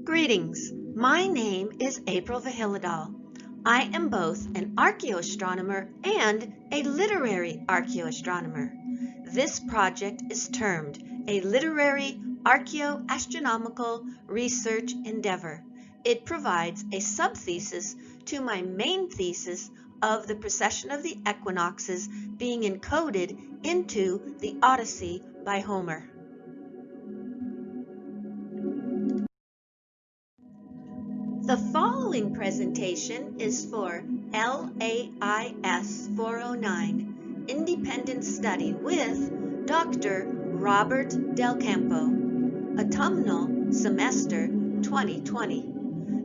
Greetings, my name is April Vahilidal. I am both an archaeoastronomer and a literary archaeoastronomer. This project is termed a literary archaeoastronomical research endeavor. It provides a subthesis to my main thesis of the precession of the equinoxes being encoded into the Odyssey by Homer. The following presentation is for LAIS 409, Independent Study with Dr. Robert Delcampo, Autumnal Semester 2020.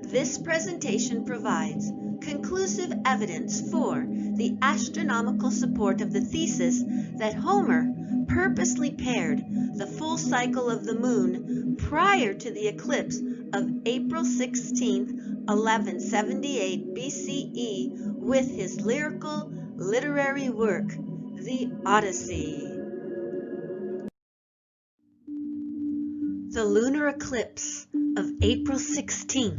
This presentation provides conclusive evidence for the astronomical support of the thesis that Homer purposely paired the full cycle of the moon prior to the eclipse of April 16, 1178 BCE with his lyrical literary work, the Odyssey. The lunar eclipse of April 16,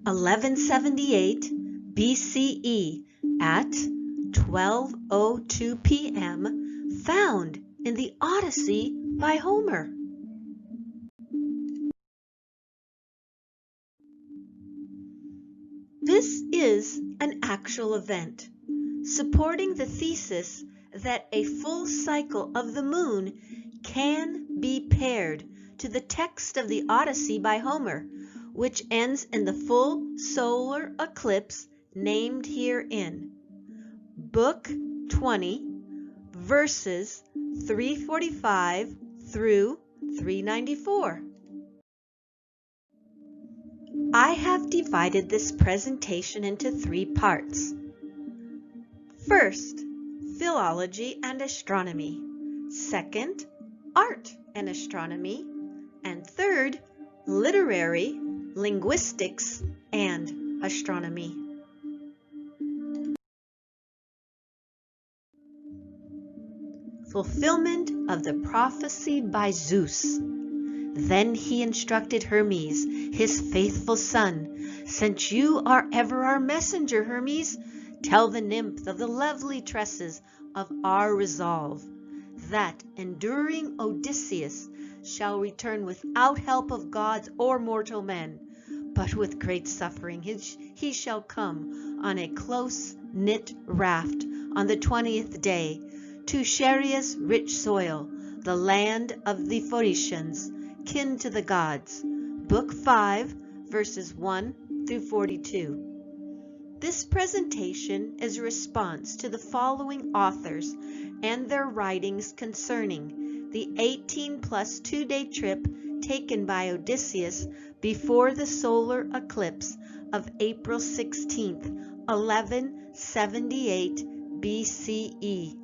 1178 BCE at 12:02 p.m. found in the Odyssey by Homer. This is an actual event, supporting the thesis that a full cycle of the moon can be paired to the text of the Odyssey by Homer, which ends in the full solar eclipse named herein. Book 20, verses 345 through 394. I have divided this presentation into 3 parts. First, philology and astronomy. Second, art and astronomy. And third, literary, linguistics, and astronomy. Fulfillment of the prophecy by Zeus. Then he instructed Hermes, his faithful son, "Since you are ever our messenger, Hermes, tell the nymph of the lovely tresses of our resolve, that enduring Odysseus shall return without help of gods or mortal men, but with great suffering he shall come on a close-knit raft on the 20th day to Charia's rich soil, the land of the Phoenicians, kin to the gods." Book 5, verses 1 through 42. This presentation is a response to the following authors and their writings concerning the 18 plus 2-day trip taken by Odysseus before the solar eclipse of April 16th, 1178 BCE.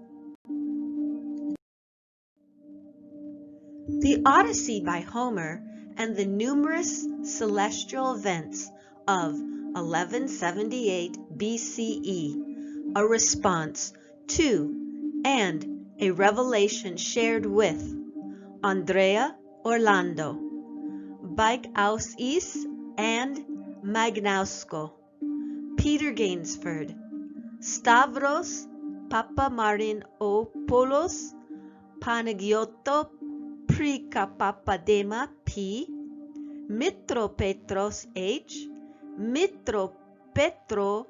The Odyssey by Homer and the numerous celestial events of 1178 BCE, a response to and a revelation shared with Andrea Orlando, Bike Ausis and Magnausko, Peter Gainsford, Stavros Papamarinopoulos, Panagioto Prikapapadema P, Mitropetros H, Mitropetro,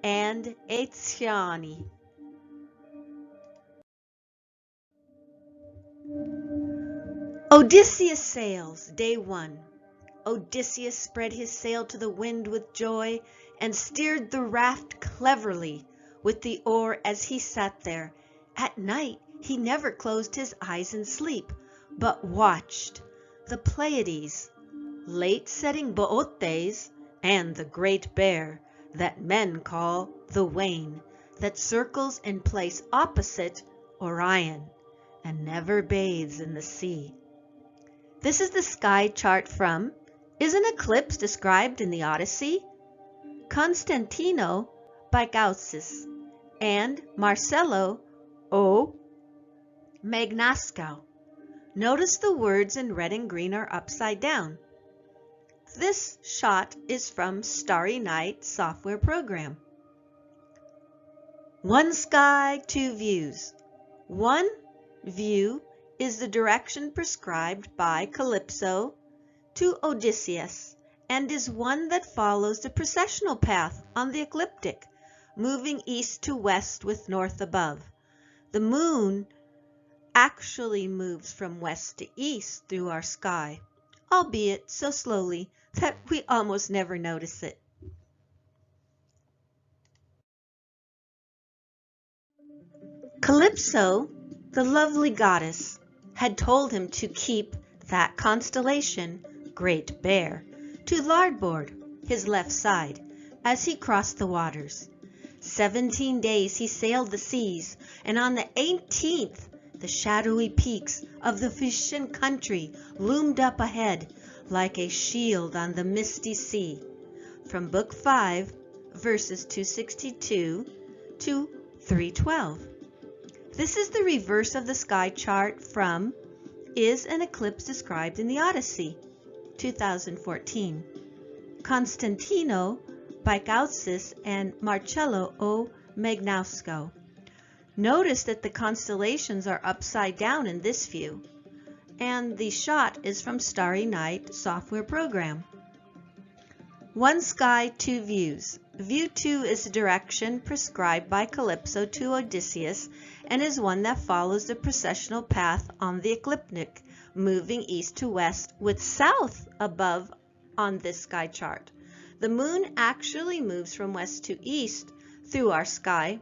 and Etziani. Odysseus sails, day 1. Odysseus spread his sail to the wind with joy and steered the raft cleverly with the oar as he sat there. At night he never closed his eyes in sleep, but watched the Pleiades, late-setting Bootes, and the great bear that men call the Wain, that circles in place opposite Orion and never bathes in the sea. This is the sky chart from Is an Eclipse Described in the Odyssey? Constantino Bykausis and Marcello O. Magnasco. Notice the words in red and green are upside down. This shot is from Starry Night software program. One sky, two views. One view is the direction prescribed by Calypso to Odysseus and is one that follows the precessional path on the ecliptic, moving east to west with north above. The moon actually moves from west to east through our sky, albeit so slowly that we almost never notice it. Calypso, the lovely goddess, had told him to keep that constellation, Great Bear, to larboard, his left side, as he crossed the waters. 17 days he sailed the seas, and on the 18th the shadowy peaks of the Phoenician country loomed up ahead like a shield on the misty sea. From Book 5, verses 262 to 312. This is the reverse of the sky chart from Is an Eclipse Described in the Odyssey? 2014. Constantino Bikautsis and Marcello O. Magnasco. Notice that the constellations are upside down in this view, and the shot is from Starry Night software program. One sky, two views. View 2 is the direction prescribed by Calypso to Odysseus and is one that follows the precessional path on the ecliptic, moving east to west with south above on this sky chart. The moon actually moves from west to east through our sky,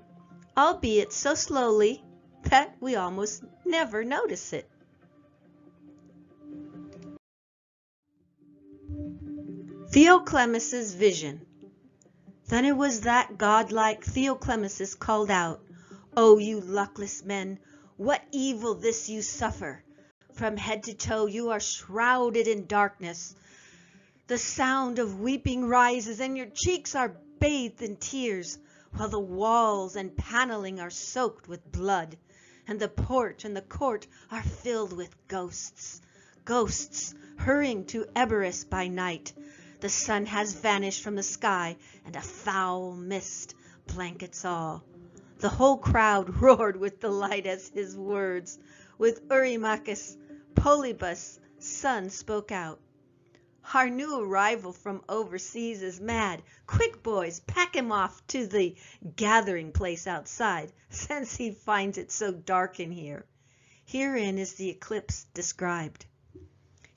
albeit so slowly that we almost never notice it. Theoclemus's vision. Then it was that godlike Theoclemus called out, "O you luckless men, what evil this you suffer! From head to toe you are shrouded in darkness. The sound of weeping rises, and your cheeks are bathed in tears, while the walls and paneling are soaked with blood, and the porch and the court are filled with ghosts. Ghosts hurrying to Erebus by night. The sun has vanished from the sky, and a foul mist blankets all." The whole crowd roared with delight as his words, with Eurymachus, Polybus' son, spoke out. "Our new arrival from overseas is mad. Quick, boys, pack him off to the gathering place outside, since he finds it so dark in here." Herein is the eclipse described.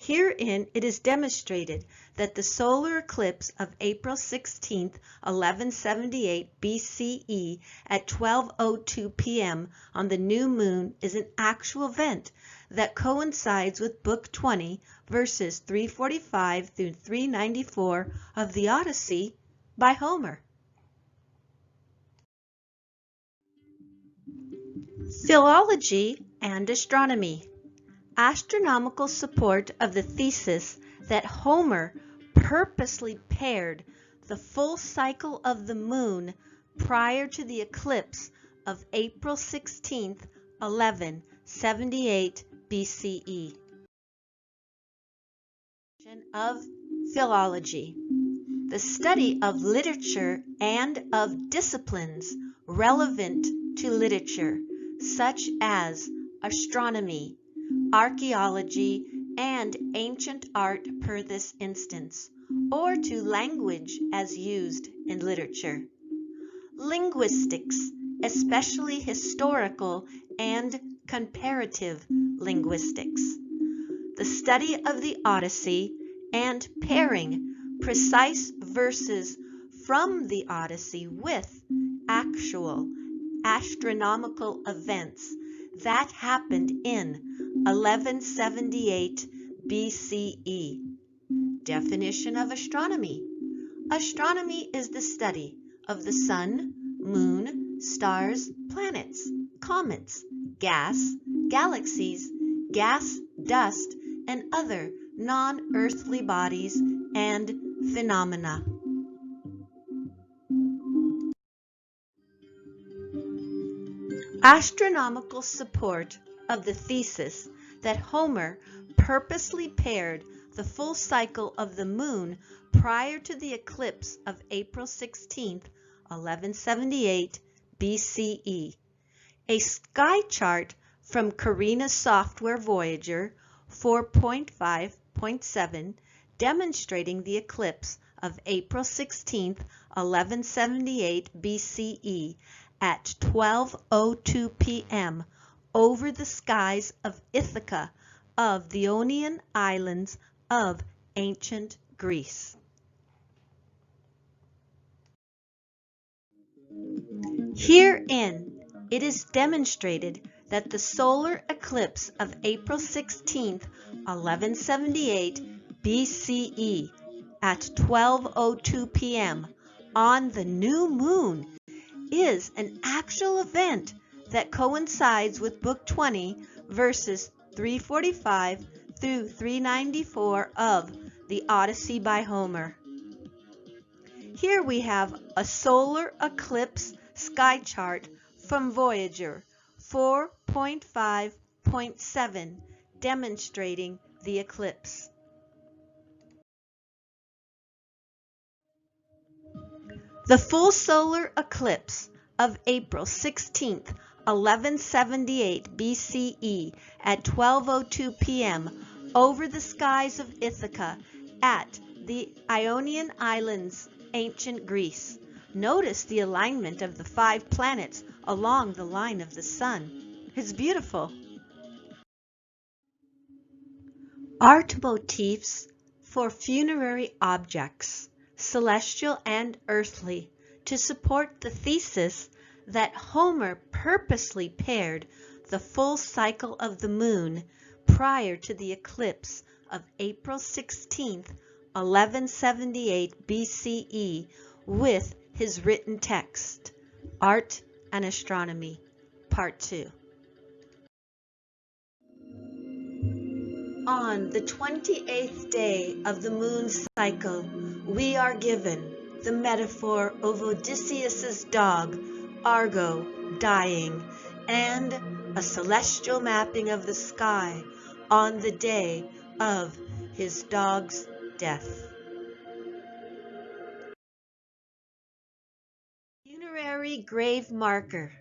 Herein it is demonstrated that the solar eclipse of April 16, 1178 BCE at 12:02 p.m. on the new moon is an actual event that coincides with Book 20, verses 345 through 394 of the Odyssey by Homer. Philology and astronomy. Astronomical support of the thesis that Homer purposely paired the full cycle of the moon prior to the eclipse of April 16, 1178 BCE. Of philology, the study of literature and of disciplines relevant to literature, such as astronomy, archaeology, and ancient art per this instance, or to language as used in literature. Linguistics, especially historical and comparative linguistics. The study of the Odyssey and pairing precise verses from the Odyssey with actual astronomical events that happened in 1178 BCE. Definition of astronomy. Astronomy is the study of the sun, moon, stars, planets, comets, gas, galaxies, gas, dust, and other non-earthly bodies and phenomena. Astronomical support of the thesis that Homer purposely paired the full cycle of the moon prior to the eclipse of April 16th, 1178 BCE. A sky chart from Carina's software Voyager 4.5.7 demonstrating the eclipse of April 16th, 1178 BCE at 12:02 p.m. over the skies of Ithaca of the Ionian Islands of ancient Greece. Herein, it is demonstrated that the solar eclipse of April 16th, 1178 BCE at 12:02 p.m. on the new moon is an actual event that coincides with Book 20, verses 345 through 394 of the Odyssey by Homer. Here we have a solar eclipse sky chart from Voyager 4.5.7 demonstrating the eclipse. The full solar eclipse of April 16th, 1178 BCE at 12:02 p.m. over the skies of Ithaca at the Ionian Islands, ancient Greece. Notice the alignment of the 5 planets along the line of the sun. It's beautiful. Art motifs for funerary objects, celestial and earthly, to support the thesis that Homer purposely paired the full cycle of the moon prior to the eclipse of April 16th, 1178 BCE with his written text, Art and Astronomy, Part 2. On the 28th day of the moon's cycle, we are given the metaphor of Odysseus's dog, Argo, dying, and a celestial mapping of the sky on the day of his dog's death. Funerary grave marker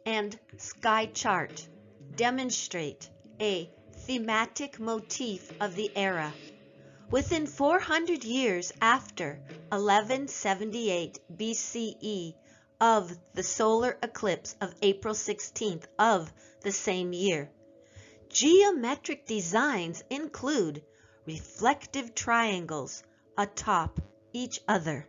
and sky chart demonstrate a thematic motif of the era. Within 400 years after 1178 BCE of the solar eclipse of April 16th of the same year, geometric designs include reflective triangles atop each other.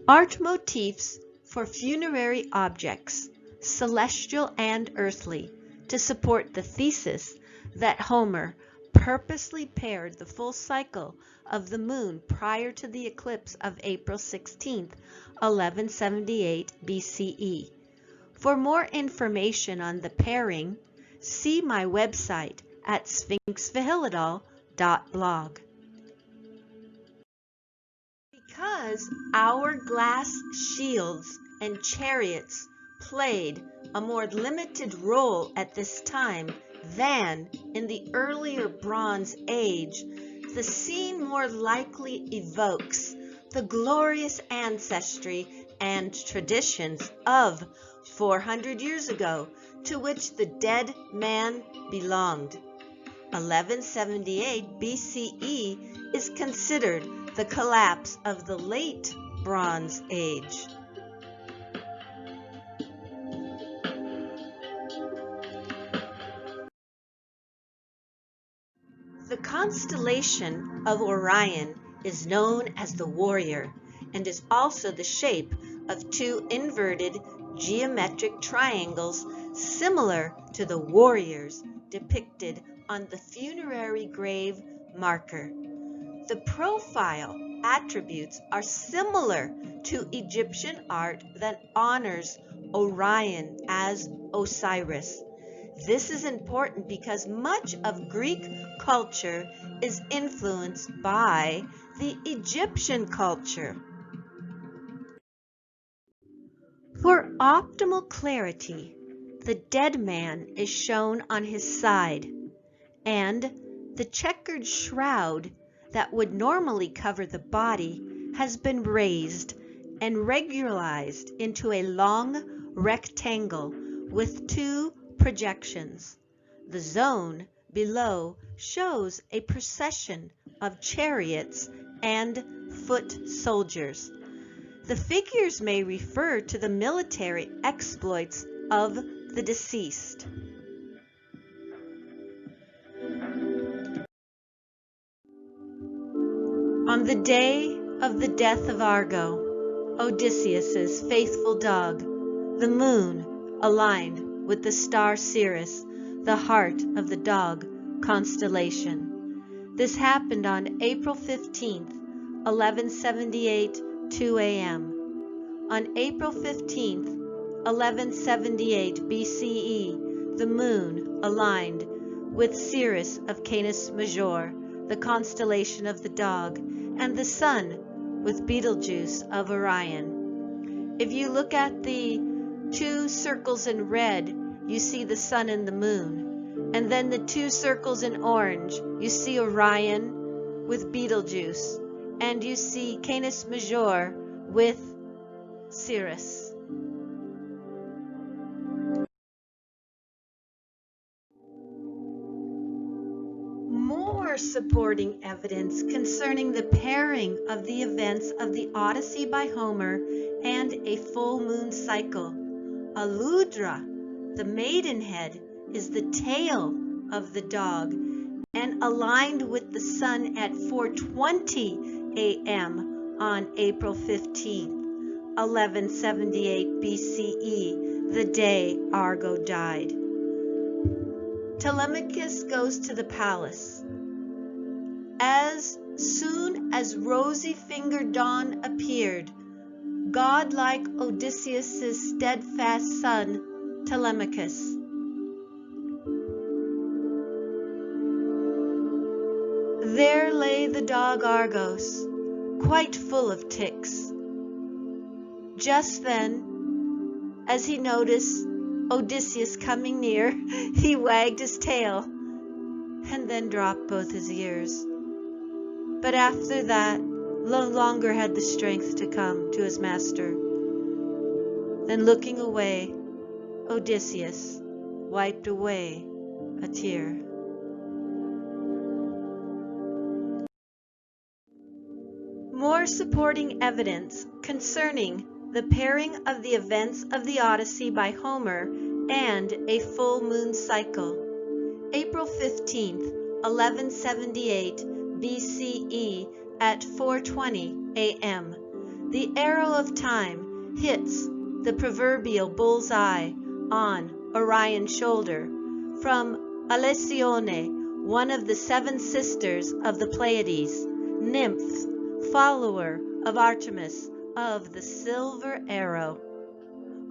Art motifs for funerary objects, celestial and earthly, to support the thesis that Homer purposely paired the full cycle of the moon prior to the eclipse of April 16th, 1178 BCE. For more information on the pairing, see my website at sphinxvihilidal.blog. Because hourglass shields and chariots played a more limited role at this time than in the earlier Bronze Age, the scene more likely evokes the glorious ancestry and traditions of 400 years ago to which the dead man belonged. 1178 BCE is considered the collapse of the late Bronze Age. The constellation of Orion is known as the Warrior and is also the shape of 2 inverted geometric triangles similar to the warriors depicted on the funerary grave marker. The profile attributes are similar to Egyptian art that honors Orion as Osiris. This is important because much of Greek culture is influenced by the Egyptian culture. For optimal clarity, the dead man is shown on his side, and the checkered shroud that would normally cover the body has been raised and regularized into a long rectangle with two projections. The zone below shows a procession of chariots and foot soldiers. The figures may refer to the military exploits of the deceased. On the day of the death of Argo, Odysseus's faithful dog, the moon aligned with the star Sirius, the heart of the dog constellation. This happened on April 15th, 1178, 2 a.m. On April 15th, 1178 BCE, the moon aligned with Sirius of Canis Major, the constellation of the dog, and the sun with Betelgeuse of Orion. If you look at the two circles in red, you see the sun and the moon. And then the two circles in orange, you see Orion with Betelgeuse. And you see Canis Major with Sirius. More supporting evidence concerning the pairing of the events of the Odyssey by Homer and a full moon cycle. Aludra, the maidenhead, is the tail of the dog and aligned with the sun at 4:20 a.m. on April 15th, 1178 BCE, the day Argo died. Telemachus goes to the palace. As soon as rosy-fingered dawn appeared, godlike Odysseus' steadfast son, Telemachus, there lay the dog Argos, quite full of ticks. Just then, as he noticed Odysseus coming near, he wagged his tail and then dropped both his ears. But after that, no longer had the strength to come to his master. Then looking away, Odysseus wiped away a tear. More supporting evidence concerning the pairing of the events of the Odyssey by Homer and a full moon cycle. April 15th, 1178 BCE at 4:20 a.m. The arrow of time hits the proverbial bull's eye on Orion's shoulder from Alcyone, one of the seven sisters of the Pleiades, nymph, follower of Artemis of the silver arrow.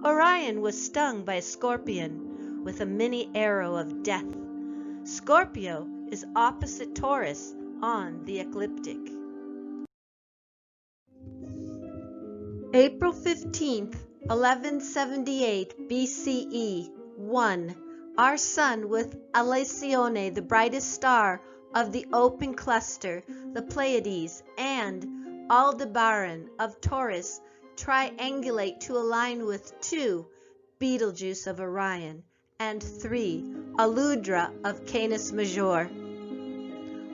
Orion was stung by a scorpion with a mini arrow of death. Scorpio is opposite Taurus on the ecliptic. April 15th, 1178 BCE 1. Our sun with Alcyone, the brightest star of the open cluster, the Pleiades, and Aldebaran of Taurus triangulate to align with 2, Betelgeuse of Orion, and 3, Aludra of Canis Major.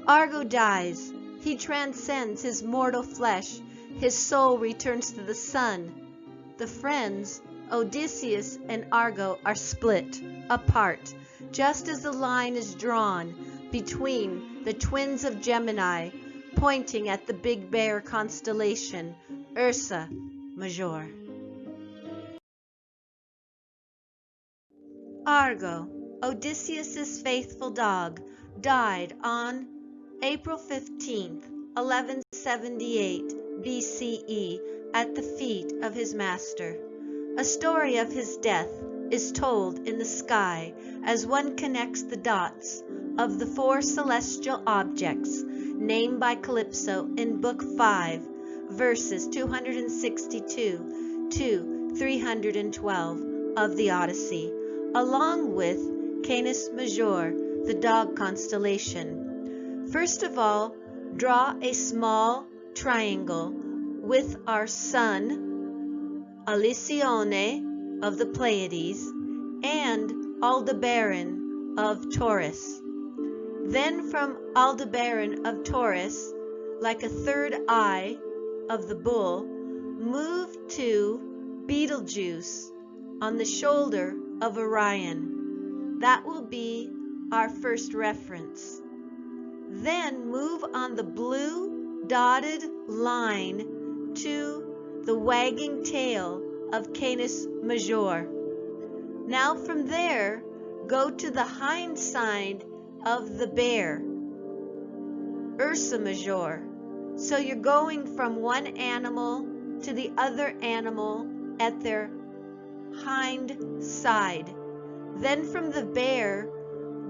Argo dies. He transcends his mortal flesh. His soul returns to the sun. The friends, Odysseus and Argo, are split apart, just as the line is drawn between the twins of Gemini, pointing at the Big Bear constellation, Ursa Major. Argo, Odysseus' faithful dog, died on April 15th, 1178 BCE at the feet of his master. A story of his death is told in the sky as one connects the dots of the 4 celestial objects named by Calypso in Book 5, verses 262 to 312 of the Odyssey, along with Canis Major, the dog constellation. First of all, draw a small triangle with our sun, Alcyone of the Pleiades, and Aldebaran of Taurus. Then from Aldebaran of Taurus, like a third eye of the bull, move to Betelgeuse on the shoulder of Orion. That will be our first reference. Then move on the blue dotted line to the wagging tail of Canis Major. Now from there, go to the hind side of the bear, Ursa Major. So you're going from one animal to the other animal at their hind side. Then from the bear,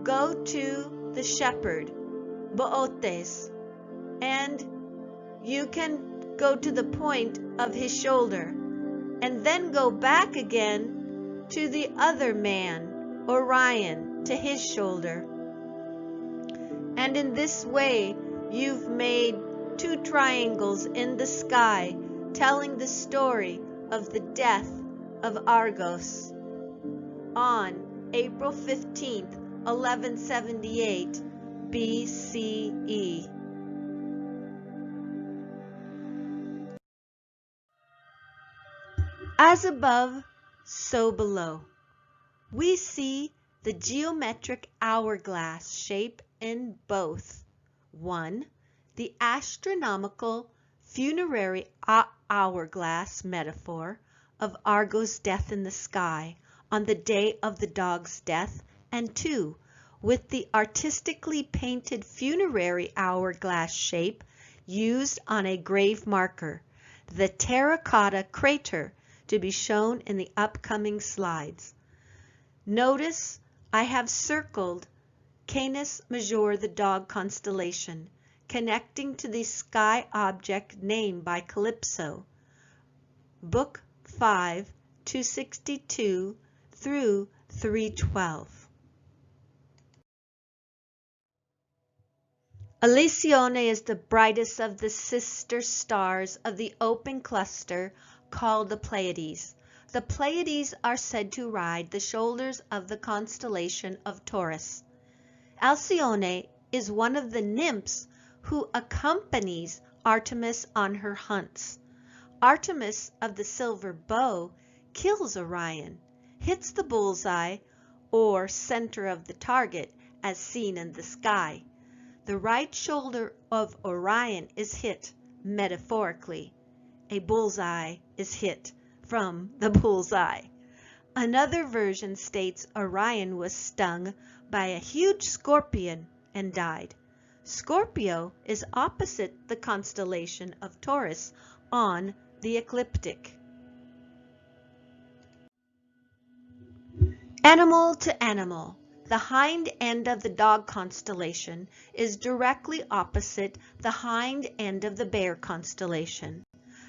go to the shepherd, Bootes, and you can go to the point of his shoulder, and then go back again to the other man, Orion, to his shoulder. And in this way, you've made two triangles in the sky telling the story of the death of Argos on April 15th, 1178 BCE. As above, so below. We see the geometric hourglass shape in both. 1. The astronomical funerary hourglass metaphor of Argo's death in the sky on the day of the dog's death, and 2. With the artistically painted funerary hourglass shape used on a grave marker, the terracotta crater, to be shown in the upcoming slides. Notice I have circled Canis Major, the dog constellation, connecting to the sky object named by Calypso, Book 5, 262 through 312. Alcyone is the brightest of the sister stars of the open cluster called the Pleiades. The Pleiades are said to ride the shoulders of the constellation of Taurus. Alcyone is one of the nymphs who accompanies Artemis on her hunts. Artemis of the silver bow kills Orion, hits the bullseye or center of the target as seen in the sky. The right shoulder of Orion is hit, metaphorically. A bullseye is hit from the bullseye. Another version states Orion was stung by a huge scorpion and died. Scorpio is opposite the constellation of Taurus on the ecliptic. Animal to animal. The hind end of the dog constellation is directly opposite the hind end of the bear constellation.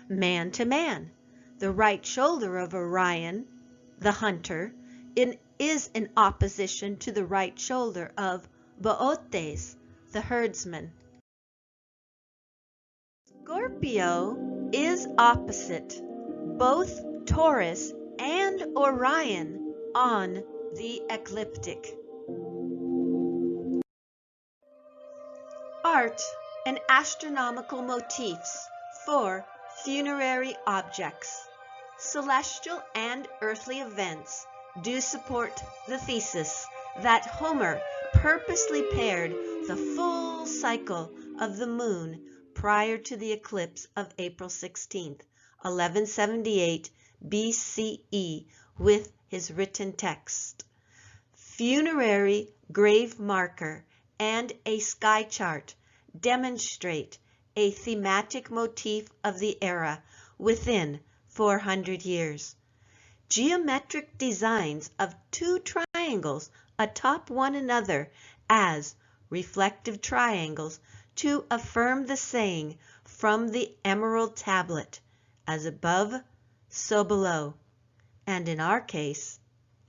Man to man. The right shoulder of Orion, the hunter, is in opposition to the right shoulder of Bootes, the herdsman. Scorpio is opposite both Taurus and Orion on the ecliptic. Art and astronomical motifs for funerary objects. Celestial and earthly events do support the thesis that Homer purposely paired the full cycle of the moon prior to the eclipse of April 16th, 1178 BCE with his written text. Funerary grave marker and a sky chart demonstrate a thematic motif of the era within 400 years. Geometric designs of two triangles atop one another as reflective triangles to affirm the saying from the emerald tablet, as above, so below. and in our case,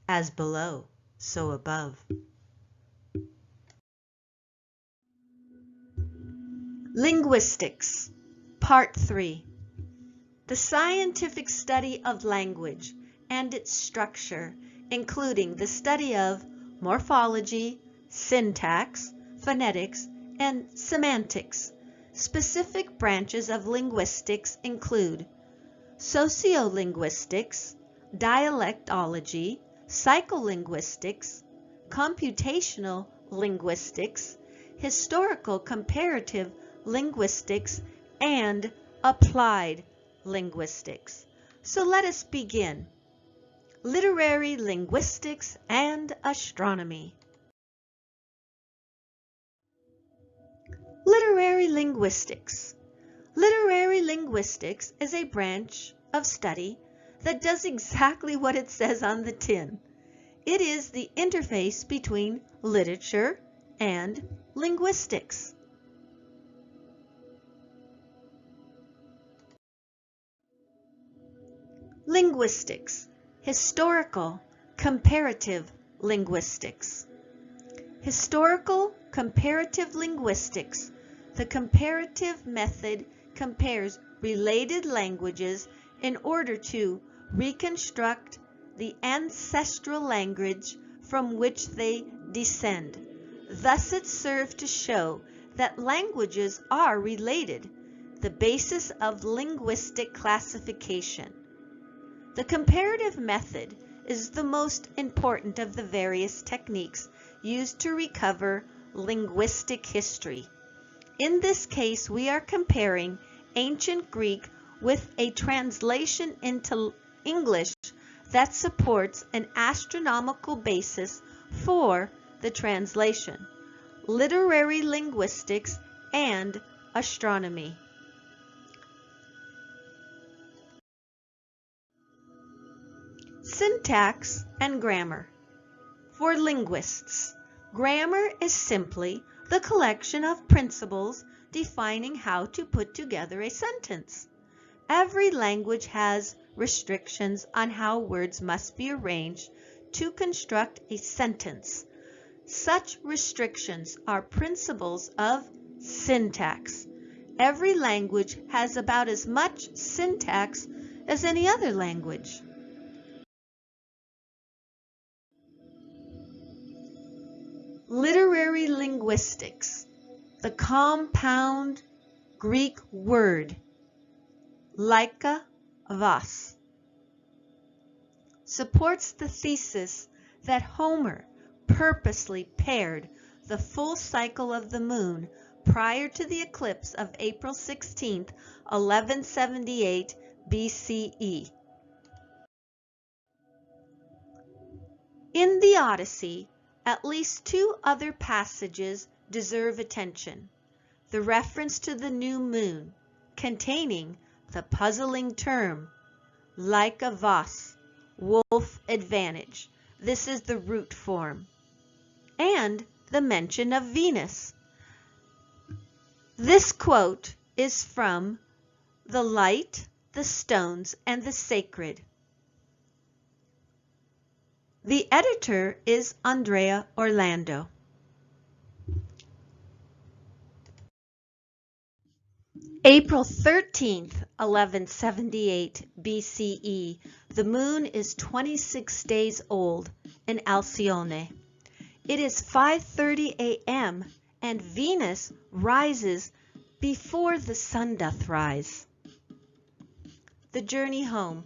as below, so above. Linguistics, Part 3. The scientific study of language and its structure, including the study of morphology, syntax, phonetics, and semantics. Specific branches of linguistics include sociolinguistics, dialectology, psycholinguistics, computational linguistics, historical comparative linguistics, and applied linguistics. So let us begin. Literary linguistics and astronomy. Literary linguistics. Literary linguistics is a branch of study that does exactly what it says on the tin. It is the interface between literature and linguistics. Linguistics, historical, comparative linguistics. Historical comparative linguistics. The comparative method compares related languages in order to reconstruct the ancestral language from which they descend. Thus it serves to show that languages are related, the basis of linguistic classification. The comparative method is the most important of the various techniques used to recover linguistic history. In this case, we are comparing ancient Greek with a translation into English that supports an astronomical basis for the translation, literary linguistics, and astronomy. Syntax and grammar. For linguists, grammar is simply the collection of principles defining how to put together a sentence. Every language has restrictions on how words must be arranged to construct a sentence. Such restrictions are principles of syntax. Every language has about as much syntax as any other language. Literary linguistics. The compound Greek word lyca vas supports the thesis that Homer purposely paired the full cycle of the moon prior to the eclipse of April 16, 1178 BCE. In the Odyssey, at least two other passages deserve attention. The reference to the new moon, containing the puzzling term lyca vas, wolf advantage. This is the root form. And the mention of Venus. This quote is from The Light, the Stones, and the Sacred. The editor is Andrea Orlando. April 13th, 1178 BCE. The moon is 26 days old in Alcyone. It is 5:30 a.m. and Venus rises before the sun doth rise. The journey home.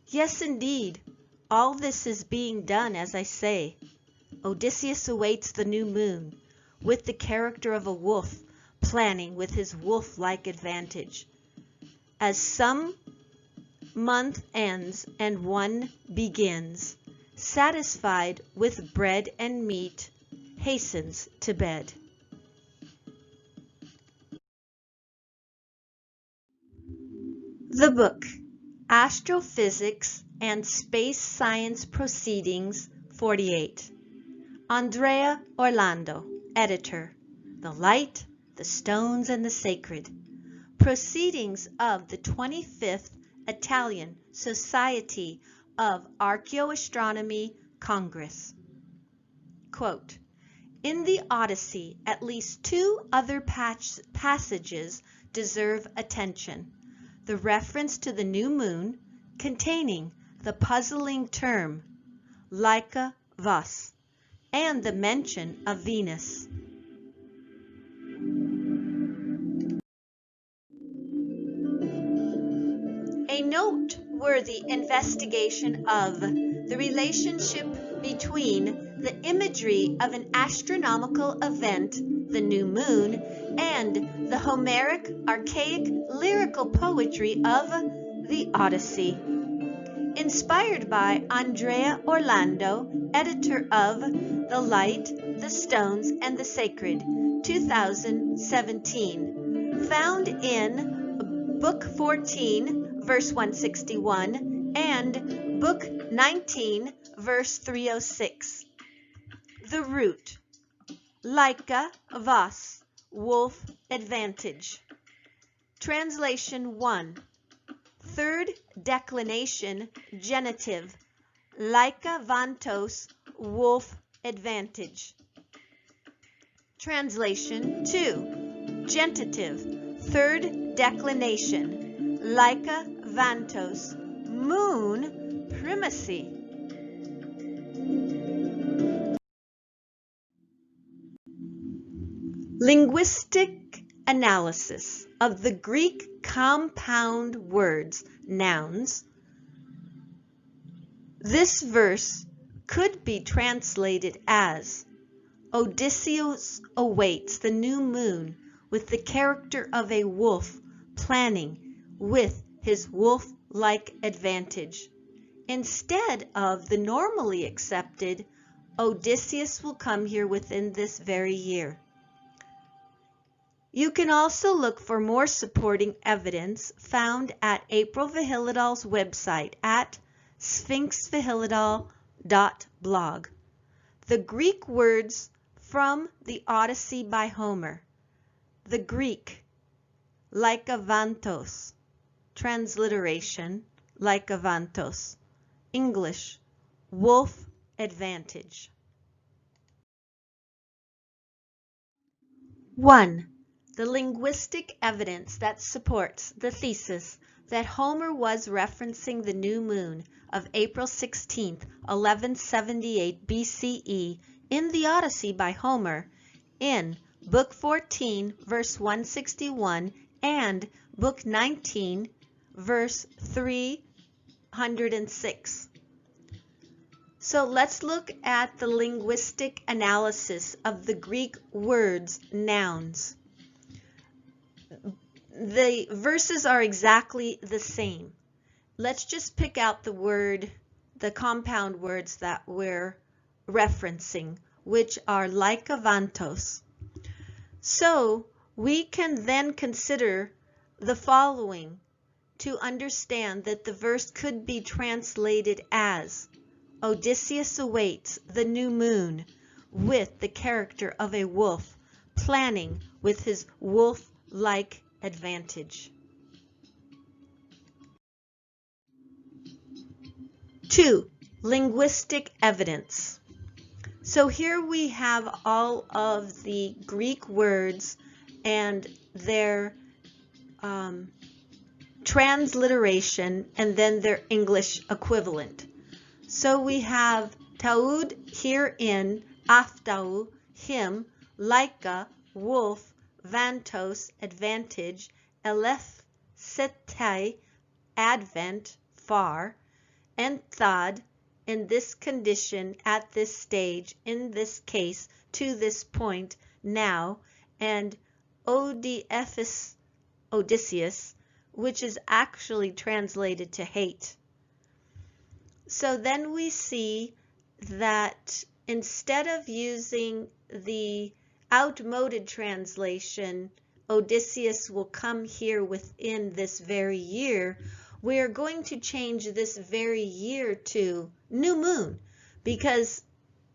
Yes, indeed. All this is being done as I say. Odysseus awaits the new moon, with the character of a wolf, planning with his wolf-like advantage. As some month ends and one begins, satisfied with bread and meat, hastens to bed. The book, Astrophysics and Space Science Proceedings, 48. Andrea Orlando, editor. The Light, the Stones, and the Sacred. Proceedings of the 25th Italian Society of Archaeoastronomy Congress. Quote, in the Odyssey, at least two other passages deserve attention. The reference to the new moon, containing the puzzling term Lyca Vas, and the mention of Venus. A noteworthy investigation of the relationship between the imagery of an astronomical event, the new moon, and the Homeric, archaic, lyrical poetry of the Odyssey. Inspired by Andrea Orlando, editor of The Light, the Stones, and the Sacred, 2017, found in Book 14, verse 161, and Book 19, verse 306. The root, Lyca Vas, wolf advantage. Translation 1. Third declination, genitive, Lyca Vantos, wolf advantage. Translation 2. Gentative, third declination, Lyca Vantos, moon primacy. Linguistic analysis of the Greek compound words, nouns. This verse could be translated as Odysseus awaits the new moon with the character of a wolf, planning with his wolf-like advantage. Instead of the normally accepted, Odysseus will come here within this very year. You can also look for more supporting evidence found at April Vihilidal's website at sphinxvihilidal.blog. The Greek words from the Odyssey by Homer. The Greek, Lycavantos. Transliteration, Lycavantos. English, wolf advantage. 1. The linguistic evidence that supports the thesis that Homer was referencing the new moon of April 16, 1178 BCE in the Odyssey by Homer in Book 14, verse 161 and Book 19, verse 306. So let's look at the linguistic analysis of the Greek words, nouns. The verses are exactly the same. Let's just pick out the compound words that we're referencing, which are Lycavantos. So we can then consider the following to understand that the verse could be translated as Odysseus awaits the new moon with the character of a wolf, planning with his wolf-like advantage. 2. Linguistic evidence. So here we have all of the Greek words and their transliteration and then their English equivalent. So we have taud here in aftau, him, Lyca, wolf, vantos, advantage, elefsetai, advent, far, and thad, in this condition, at this stage, in this case, to this point, now, and Odysseus, which is actually translated to hate. So then we see that instead of using the outmoded translation, Odysseus will come here within this very year, we are going to change this very year to new moon, because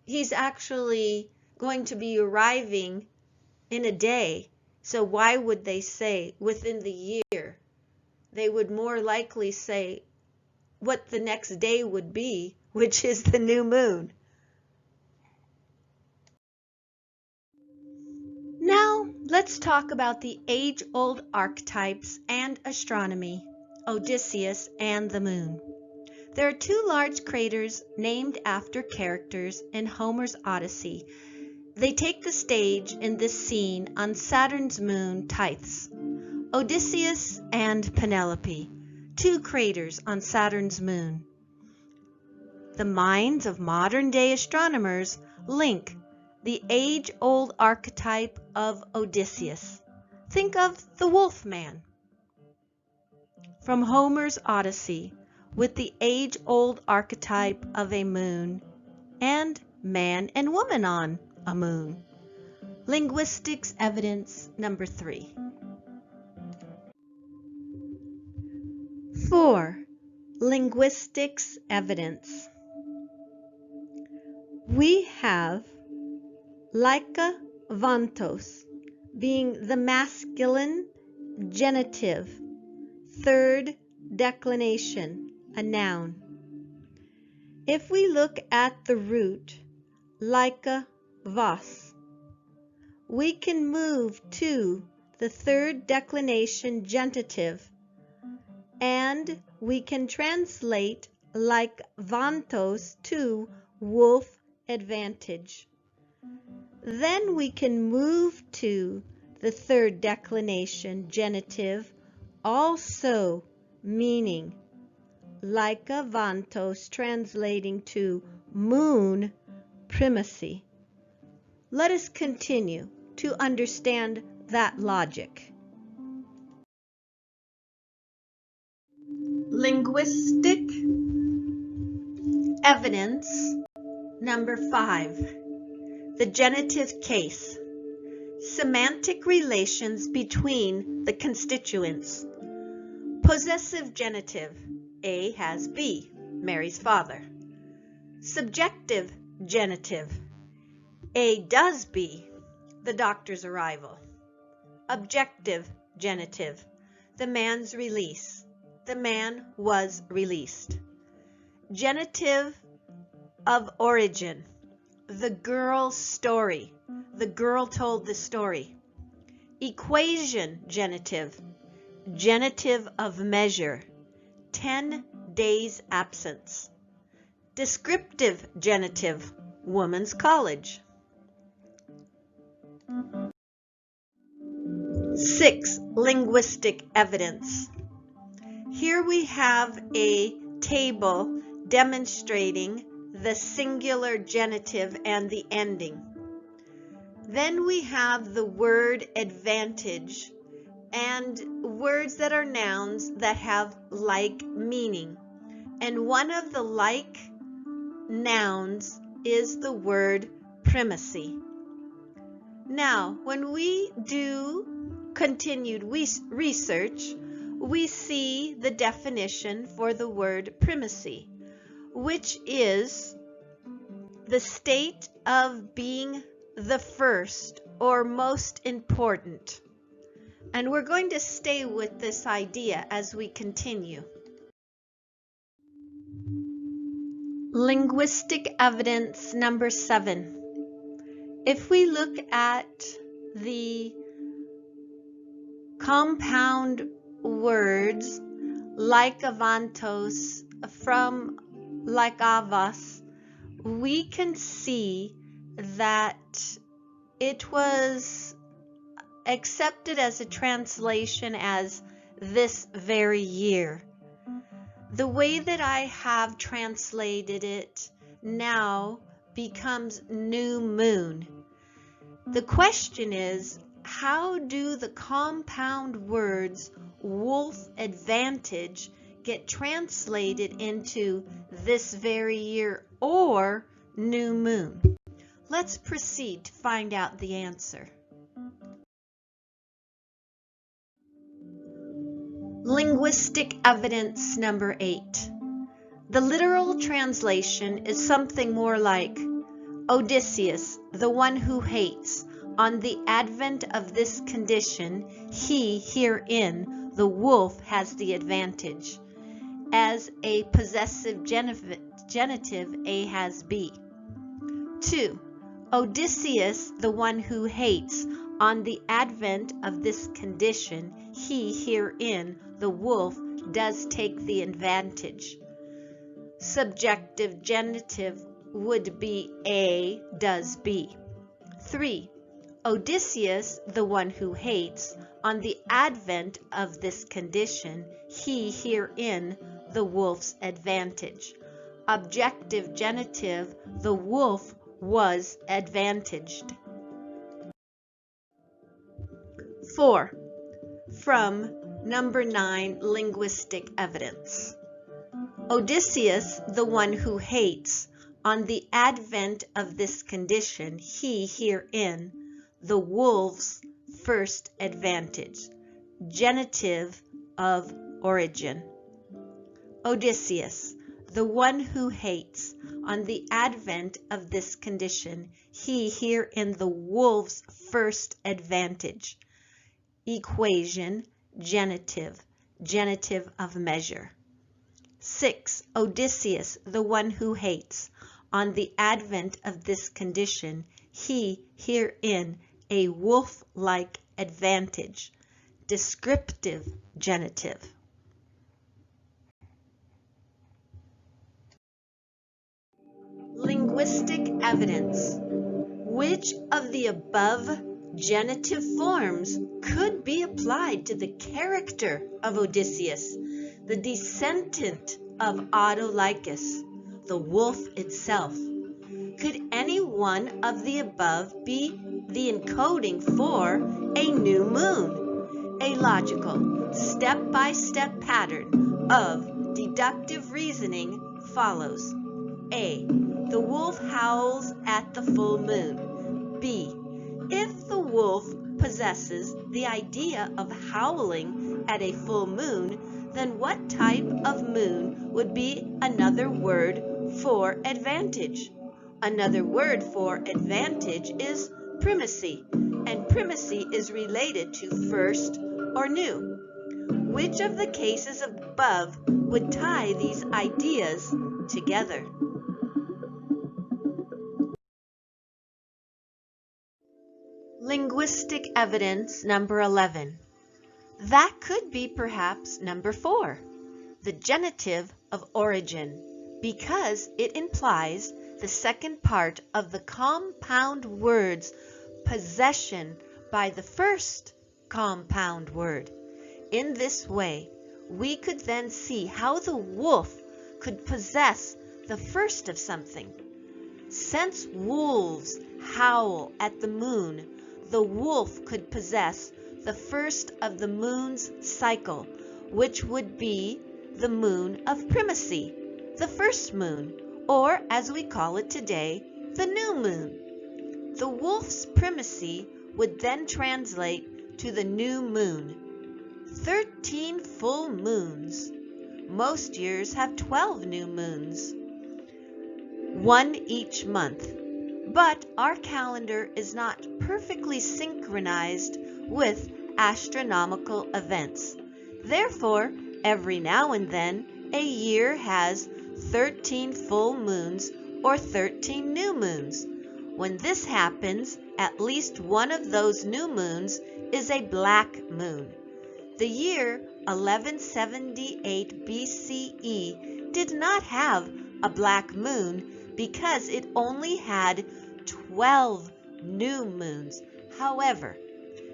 he's actually going to be arriving in a day. So why would they say within the year? They would more likely say what the next day would be, which is the new moon. Now, let's talk about the age-old archetypes and astronomy, Odysseus and the moon. There are two large craters named after characters in Homer's Odyssey. They take the stage in this scene on Saturn's moon Tethys. Odysseus and Penelope, two craters on Saturn's moon. The minds of modern-day astronomers link the age-old archetype of Odysseus. Think of the wolf man from Homer's Odyssey with the age-old archetype of a moon and man and woman on a moon. Linguistics evidence number 3. 4. Linguistics evidence. We have Laika vantos being the masculine genitive, third declination, a noun. If we look at the root Laika vas, we can move to the third declination genitive, and we can translate like vantos to wolf advantage. Then we can move to the third declination genitive, also meaning Laika vantos, translating to moon primacy. Let us continue to understand that logic. Linguistic evidence number 5. The genitive case. Semantic relations between the constituents. Possessive genitive. A has B, Mary's father. Subjective genitive. A does B, the doctor's arrival. Objective genitive. The man's release. The man was released. Genitive of origin. The girl's story. The girl told the story. Equation genitive. Genitive of measure. 10 days absence. Descriptive genitive. Woman's college. 6. Linguistic evidence. Here we have a table demonstrating the singular genitive and the ending. Then we have the word advantage and words that are nouns that have like meaning. And one of the like nouns is the word primacy. Now, when we do continued research, we see the definition for the word primacy, which is the state of being the first or most important. And we're going to stay with this idea as we continue. Linguistic evidence number 7. If we look at the compound words like avantos from like avas, we can see that it was accepted as a translation as this very year. The way that I have translated it now becomes new moon. The question is, how do the compound words wolf advantage get translated into this very year or new moon? Let's proceed to find out the answer. Linguistic evidence number 8. The literal translation is something more like Odysseus, the one who hates. On the advent of this condition, he herein, the wolf, has the advantage. as a possessive genitive A has B. 2. Odysseus, the one who hates, on the advent of this condition, he herein, the wolf, does take the advantage. Subjective genitive would be A does B. 3. Odysseus, the one who hates, on the advent of this condition, he herein, the wolf's advantage. Objective genitive, the wolf was advantaged. 4. From number 9, linguistic evidence. Odysseus, the one who hates, on the advent of this condition, he herein, the wolf's first advantage. Genitive of origin. Odysseus, the one who hates, on the advent of this condition, he herein, the wolf's first advantage. Equation, genitive, genitive of measure. 6. Odysseus, the one who hates, on the advent of this condition, he herein, a wolf-like advantage. Descriptive genitive. Linguistic evidence. Which of the above genitive forms could be applied to the character of Odysseus, the descendant of Autolycus, the wolf itself? Could any one of the above be the encoding for a new moon? A logical, step-by-step pattern of deductive reasoning follows. A. The wolf howls at the full moon. B. If the wolf possesses the idea of howling at a full moon, then what type of moon would be another word for advantage? Another word for advantage is primacy, and primacy is related to first or new. Which of the cases above would tie these ideas together? Linguistic evidence number 11. That could be perhaps number 4, the genitive of origin, because it implies the second part of the compound word's possession by the first compound word. In this way, we could then see how the wolf could possess the first of something. Since wolves howl at the moon, the wolf could possess the first of the moon's cycle, which would be the moon of primacy, the first moon, or as we call it today, the new moon. The wolf's primacy would then translate to the new moon. 13 full moons. Most years have 12 new moons, one each month. But our calendar is not perfectly synchronized with astronomical events. Therefore, every now and then, a year has 13 full moons or 13 new moons. When this happens, at least one of those new moons is a black moon. The year 1178 BCE did not have a black moon because it only had 12 new moons. However,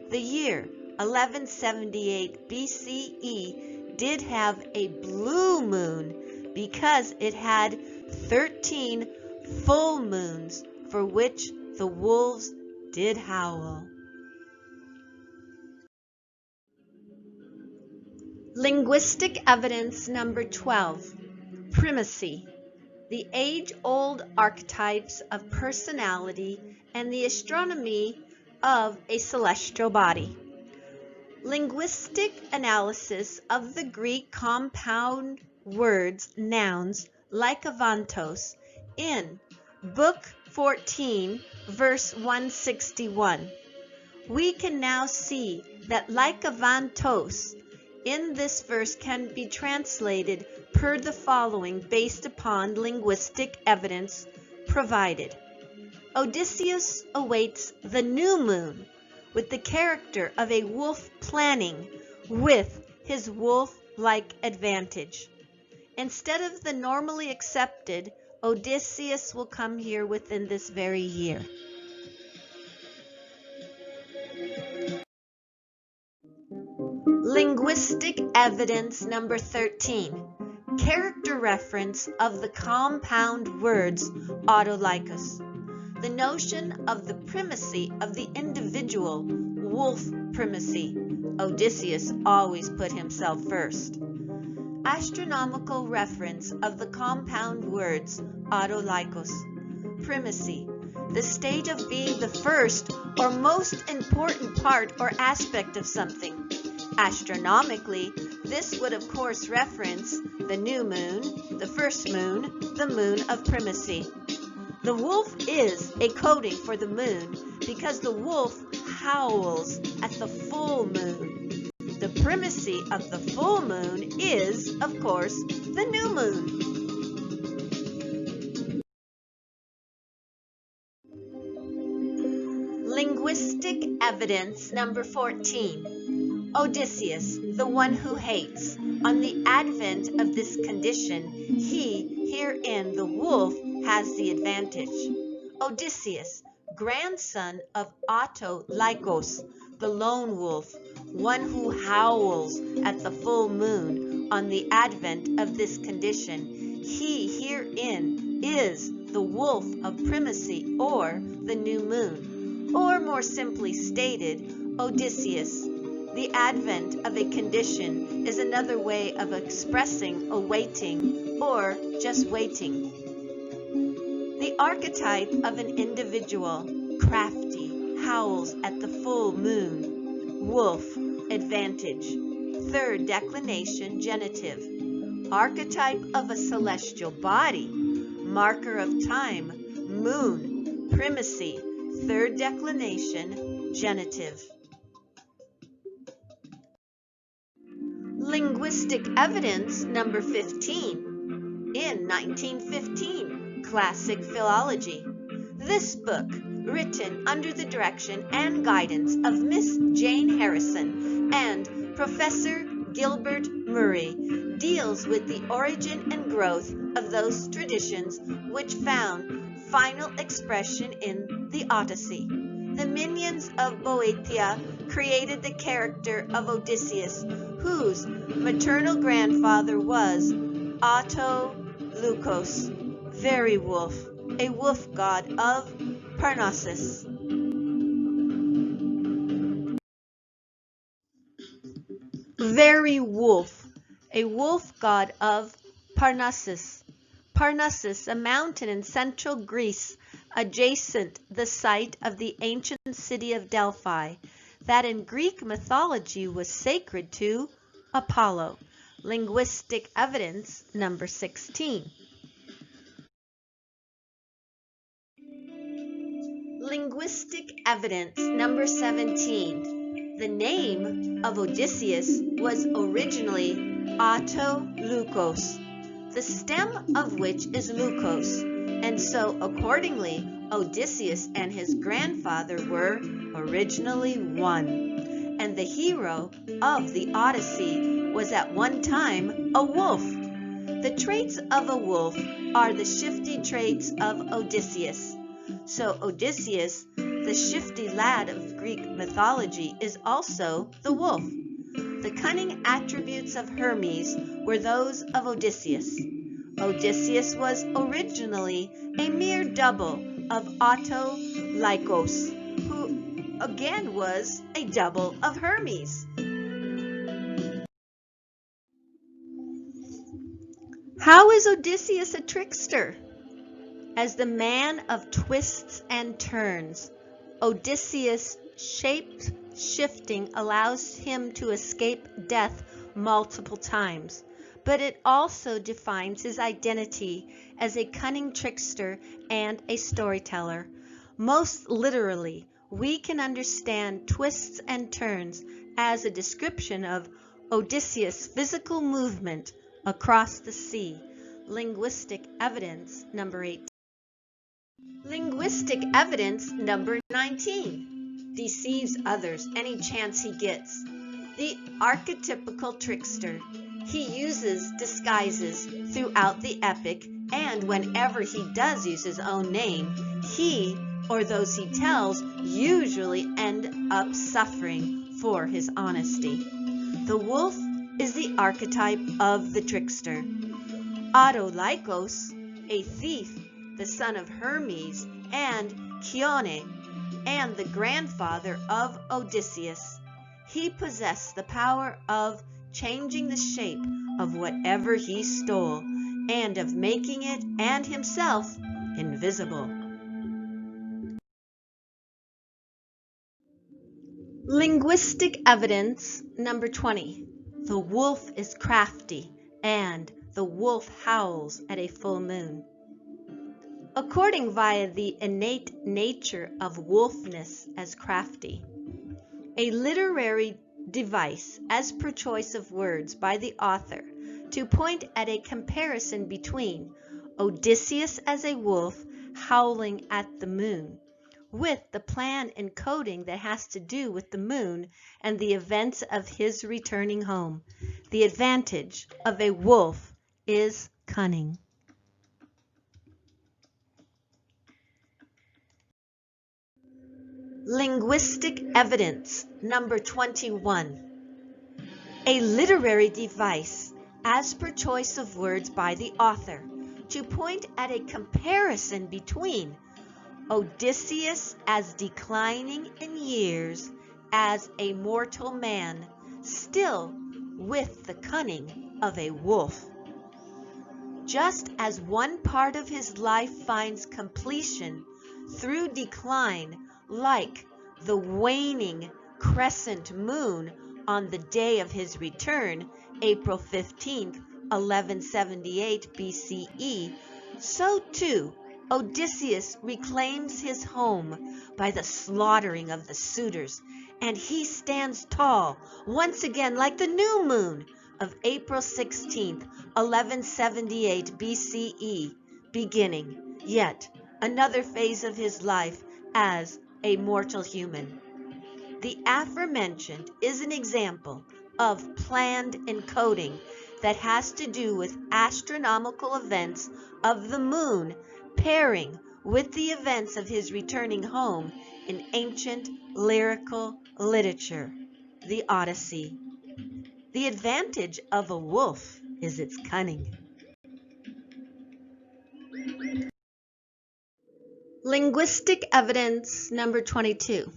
the year 1178 BCE did have a blue moon because it had 13 full moons for which the wolves did howl. Linguistic evidence number 12. Primacy. The age-old archetypes of personality and the astronomy of a celestial body. Linguistic analysis of the Greek compound words, nouns, lykavantos, in Book 14, verse 161. We can now see that lykavantos in this verse can be translated per the following based upon linguistic evidence provided. Odysseus awaits the new moon with the character of a wolf planning with his wolf-like advantage. Instead of the normally accepted, Odysseus will come here within this very year. Linguistic evidence number 13. Character reference of the compound words autolycus. The notion of the primacy of the individual, wolf primacy. Odysseus always put himself first. Astronomical reference of the compound words autolykos. Primacy. The state of being the first or most important part or aspect of something. Astronomically, this would of course reference the new moon, the first moon, the moon of primacy. The wolf is a coding for the moon because the wolf howls at the full moon. The primacy of the full moon is, of course, the new moon. Linguistic evidence number 14. Odysseus, the one who hates. On the advent of this condition, he, herein the wolf, has the advantage. Odysseus, grandson of Autolykos, the lone wolf, one who howls at the full moon. On the advent of this condition, he, herein, is the wolf of primacy or the new moon. Or more simply stated, Odysseus. The advent of a condition is another way of expressing awaiting or just waiting. The archetype of an individual, crafty, howls at the full moon, wolf, advantage. Third declination, genitive. Archetype of a celestial body, marker of time, moon, primacy. Third declination, genitive. Linguistic evidence number 15. In 1915, Classic Philology. This book, written under the direction and guidance of Miss Jane Harrison and Professor Gilbert Murray, deals with the origin and growth of those traditions which found final expression in the Odyssey. The minions of Boeotia created the character of Odysseus, whose maternal grandfather was Autolykos, very wolf, a wolf god of Parnassus. Very wolf, a wolf god of Parnassus. Parnassus, a mountain in central Greece, adjacent the site of the ancient city of Delphi, that in Greek mythology was sacred to Apollo. Linguistic evidence number 16. Linguistic evidence number 17. The name of Odysseus was originally Autolykos, the stem of which is lukos, and so accordingly Odysseus and his grandfather were originally one, and the hero of the Odyssey was at one time a wolf. The traits of a wolf are the shifty traits of Odysseus. So Odysseus, the shifty lad of Greek mythology, is also the wolf. The cunning attributes of Hermes were those of Odysseus. Odysseus was originally a mere double of Autolykos, who again was a double of Hermes. How is Odysseus a trickster? As the man of twists and turns, Odysseus' shape-shifting allows him to escape death multiple times, but it also defines his identity as a cunning trickster and a storyteller. Most literally, we can understand twists and turns as a description of Odysseus' physical movement, across the sea. Linguistic evidence number 8. Linguistic evidence number 19. Deceives others any chance he gets. The archetypical trickster. He uses disguises throughout the epic, and whenever he does use his own name, he or those he tells usually end up suffering for his honesty. The wolf is the archetype of the trickster. Autolycos, a thief, the son of Hermes and Chione, and the grandfather of Odysseus. He possessed the power of changing the shape of whatever he stole and of making it and himself invisible. Linguistic evidence number 20. The wolf is crafty, and the wolf howls at a full moon. According via the innate nature of wolfness as crafty, a literary device as per choice of words by the author to point at a comparison between Odysseus as a wolf howling at the moon, with the plan and coding that has to do with the moon and the events of his returning home. The advantage of a wolf is cunning. Linguistic evidence number 21. A literary device as per choice of words by the author to point at a comparison between Odysseus as declining in years as a mortal man, still with the cunning of a wolf. Just as one part of his life finds completion through decline, like the waning crescent moon on the day of his return, April 15th, 1178 BCE, so too Odysseus reclaims his home by the slaughtering of the suitors, and he stands tall once again like the new moon of April 16th, 1178 BCE, beginning yet another phase of his life as a mortal human. The aforementioned is an example of planned encoding that has to do with astronomical events of the moon pairing with the events of his returning home in ancient lyrical literature, the Odyssey. The advantage of a wolf is its cunning. Linguistic evidence number 22.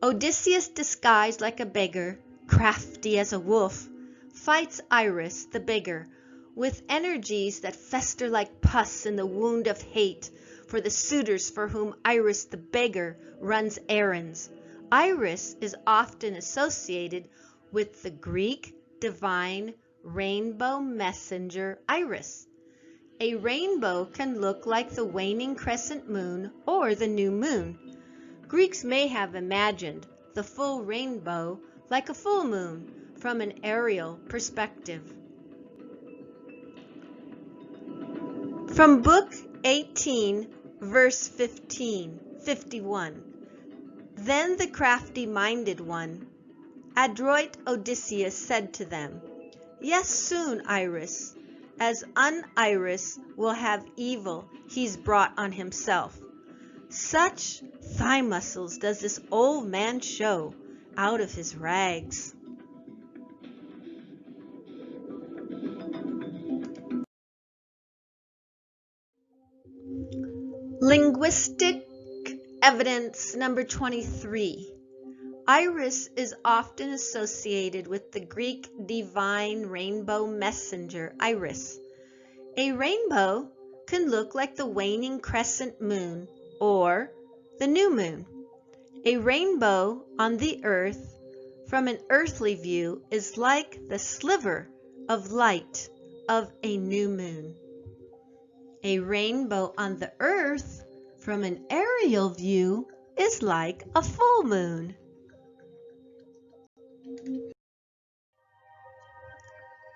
Odysseus, disguised like a beggar, crafty as a wolf, fights Iris, the beggar, with energies that fester like pus in the wound of hate for the suitors for whom Iris, the beggar, runs errands. Iris is often associated with the Greek divine rainbow messenger Iris. A rainbow can look like the waning crescent moon or the new moon. Greeks may have imagined the full rainbow like a full moon from an aerial perspective. From Book 18, verse 51. Then the crafty-minded one, adroit Odysseus, said to them, "Yes, soon, Iris, as un-Iris will have evil he's brought on himself. Such thigh muscles does this old man show out of his rags." Linguistic evidence number 23. Iris is often associated with the Greek divine rainbow messenger Iris. A rainbow can look like the waning crescent moon or the new moon. A rainbow on the earth from an earthly view is like the sliver of light of a new moon. A rainbow on the earth from an aerial view is like a full moon.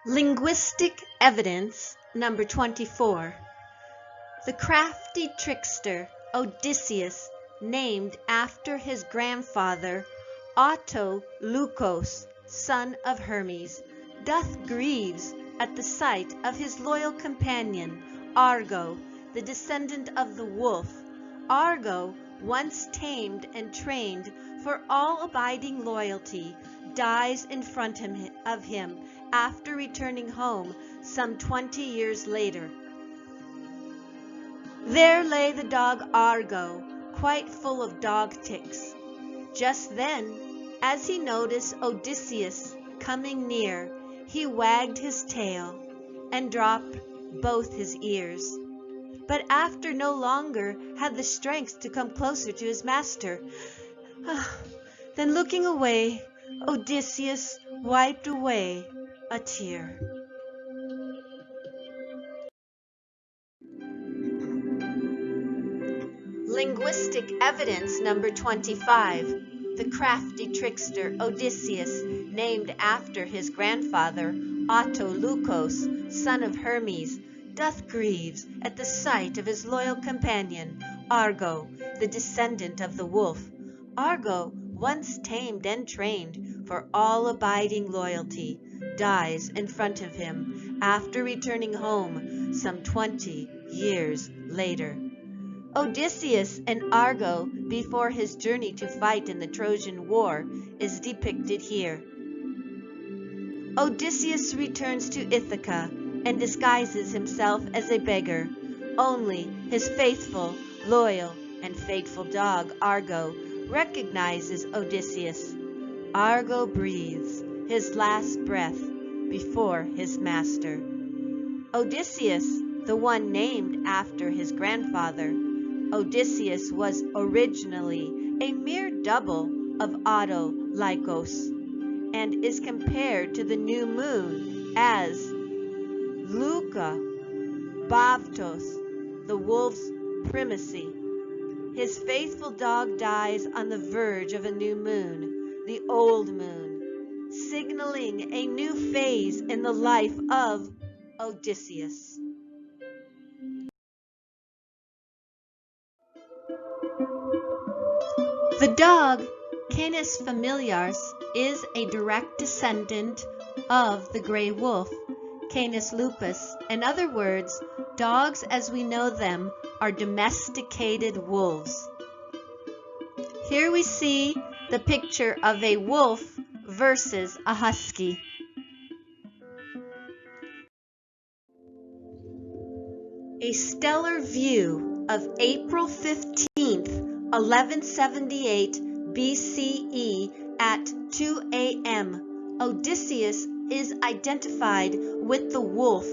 Linguistic evidence number 24. The crafty trickster Odysseus, named after his grandfather Autoleucos, son of Hermes, doth grieves at the sight of his loyal companion Argo, the descendant of the wolf. Argo, once tamed and trained for all abiding loyalty, dies in front of him after returning home some 20 years later. There lay the dog Argo, quite full of dog ticks. Just then, as he noticed Odysseus coming near, he wagged his tail and dropped both his ears. But after no longer had the strength to come closer to his master. Then looking away, Odysseus wiped away a tear. Linguistic evidence number 25. The crafty trickster Odysseus, named after his grandfather Autoleucos, son of Hermes, doth grieves at the sight of his loyal companion Argo, the descendant of the wolf. Argo, once tamed and trained for all abiding loyalty, dies in front of him after returning home some 20 years later. Odysseus and Argo before his journey to fight in the Trojan War is depicted here. Odysseus returns to Ithaca and disguises himself as a beggar. Only his faithful, loyal, and faithful dog Argo recognizes Odysseus. Argo breathes his last breath before his master. Odysseus, the one named after his grandfather, Odysseus was originally a mere double of Autoleucos and is compared to the new moon as Leuca, Bavtos, the wolf's primacy. His faithful dog dies on the verge of a new moon, the old moon, signaling a new phase in the life of Odysseus. The dog, Canis familiaris, is a direct descendant of the gray wolf, Canis lupus. In other words, dogs as we know them are domesticated wolves. Here we see the picture of a wolf versus a husky. A stellar view of April 15th, 1178 BCE at 2 a.m. Odysseus is identified with the wolf,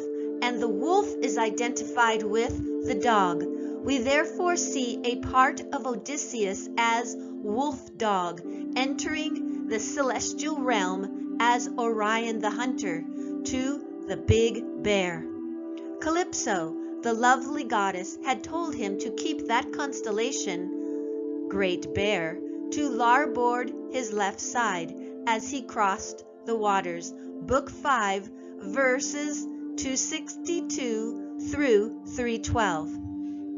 and the wolf is identified with the dog. We therefore see a part of Odysseus as wolf dog, entering the celestial realm as Orion the hunter to the big bear. Calypso, the lovely goddess, had told him to keep that constellation, Great Bear, to larboard his left side as he crossed the waters. Book 5, verses 262 through 312.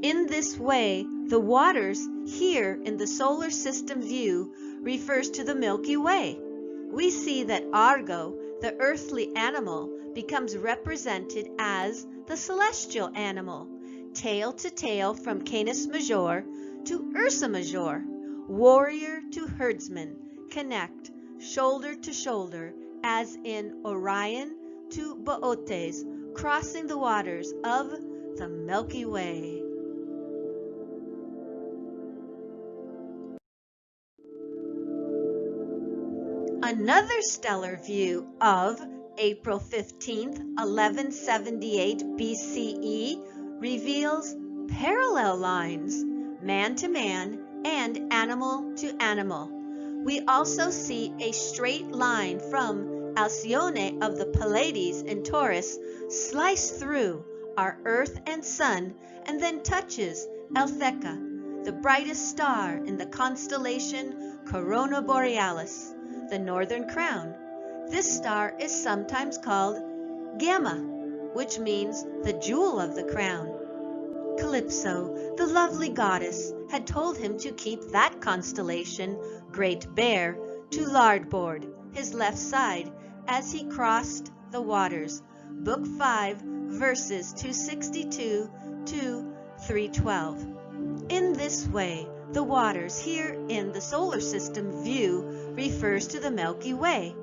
In this way, the waters here in the solar system view refers to the Milky Way. We see that Argo, the earthly animal, becomes represented as the celestial animal, tail to tail from Canis Major to Ursa Major, warrior to herdsman, connect shoulder to shoulder, as in Orion to Bootes, crossing the waters of the Milky Way. Another stellar view of April 15th, 1178 BCE reveals parallel lines, man to man and animal to animal. We also see a straight line from Alcyone of the Pleiades in Taurus slice through our Earth and Sun and then touches Ithaca, the brightest star in the constellation Corona Borealis, the northern crown. This star is sometimes called Gamma, which means the jewel of the crown. Calypso, the lovely goddess, had told him to keep that constellation, Great Bear, to larboard, his left side, as he crossed the waters. Book 5, verses 262 to 312. In this way, the waters here in the solar system view refers to the Milky Way.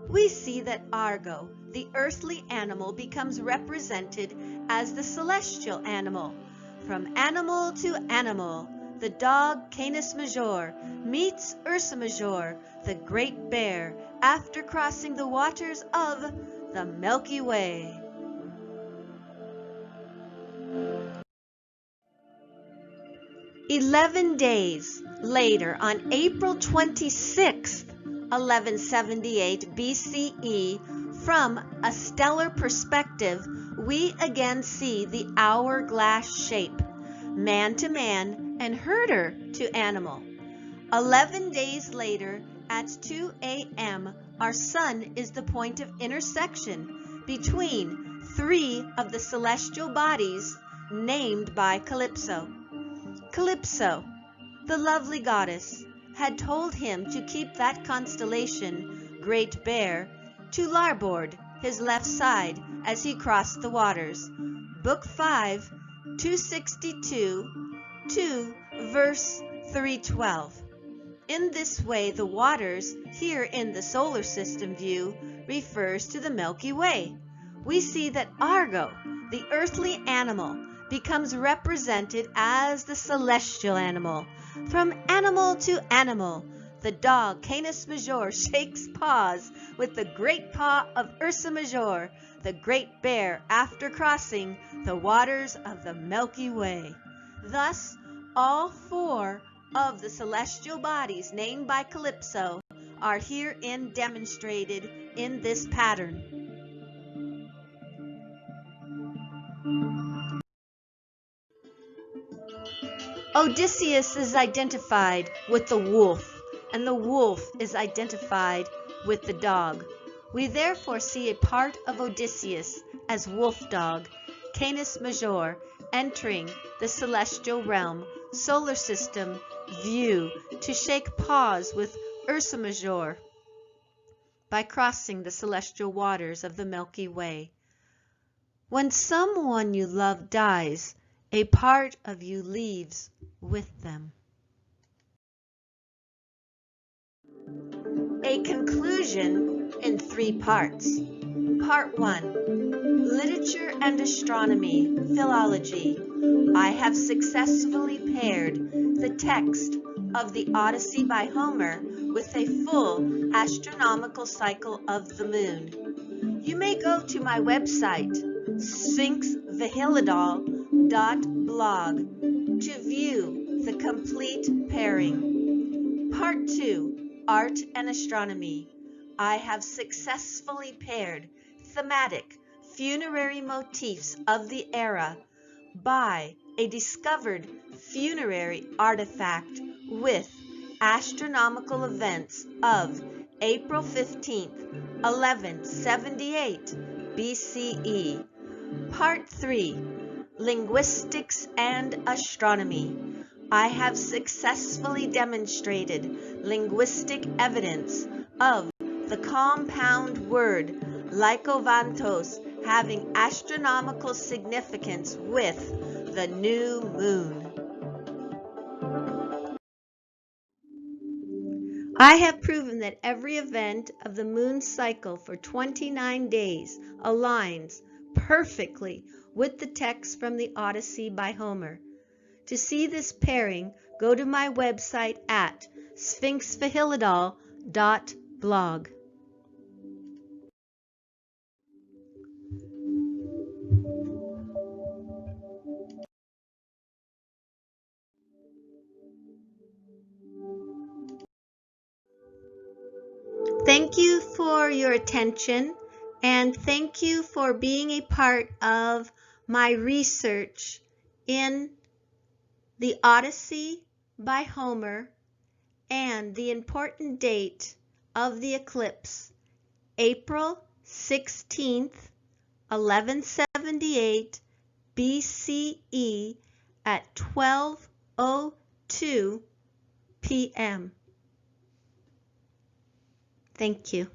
We see that Argo, the earthly animal, becomes represented as the celestial animal. From animal to animal, the dog Canis Major meets Ursa Major, the great bear, after crossing the waters of the Milky Way. "11 days later, on April 26th, 1178 BCE, from a stellar perspective, we again see the hourglass shape, man to man and herder to animal. 11 days later, at 2 a.m., our sun is the point of intersection between three of the celestial bodies named by Calypso. Calypso, the lovely goddess, had told him to keep that constellation, Great Bear, to larboard, his left side, as he crossed the waters. Book 5, 262 to verse 312. In this way, the waters here in the solar system view refers to the Milky Way. We see that Argo, the earthly animal, becomes represented as the celestial animal. From animal to animal, the dog Canis Major shakes paws with the great paw of Ursa Major, the great bear, after crossing the waters of the Milky Way. Thus, all four of the celestial bodies named by Calypso are herein demonstrated in this pattern. Odysseus is identified with the wolf, and the wolf is identified with the dog. We therefore see a part of Odysseus as wolf dog, Canis Major, entering the celestial realm, solar system view to shake paws with Ursa Major by crossing the celestial waters of the Milky Way. When someone you love dies, a part of you leaves with them. A conclusion in 3 parts. Part 1. Literature and Astronomy, Philology. I have successfully paired the text of the Odyssey by Homer with a full astronomical cycle of the moon. You may go to my website, sphinxvihilidol.blog, to view the complete pairing. Part 2. Art and Astronomy. I have successfully paired thematic funerary motifs of the era by a discovered funerary artifact with astronomical events of April 15th, 1178 BCE. Part 3. Linguistics and Astronomy. I have successfully demonstrated linguistic evidence of the compound word lycovantos having astronomical significance with the new moon. I have proven that every event of the moon cycle for 29 days aligns perfectly with the text from the Odyssey by Homer. To see this pairing, go to my website at sphinxvihilidol.blog. Thank you for your attention, and thank you for being a part of my research in the Odyssey by Homer and the important date of the eclipse, April 16th, 1178 BCE at 12:02 p.m. Thank you.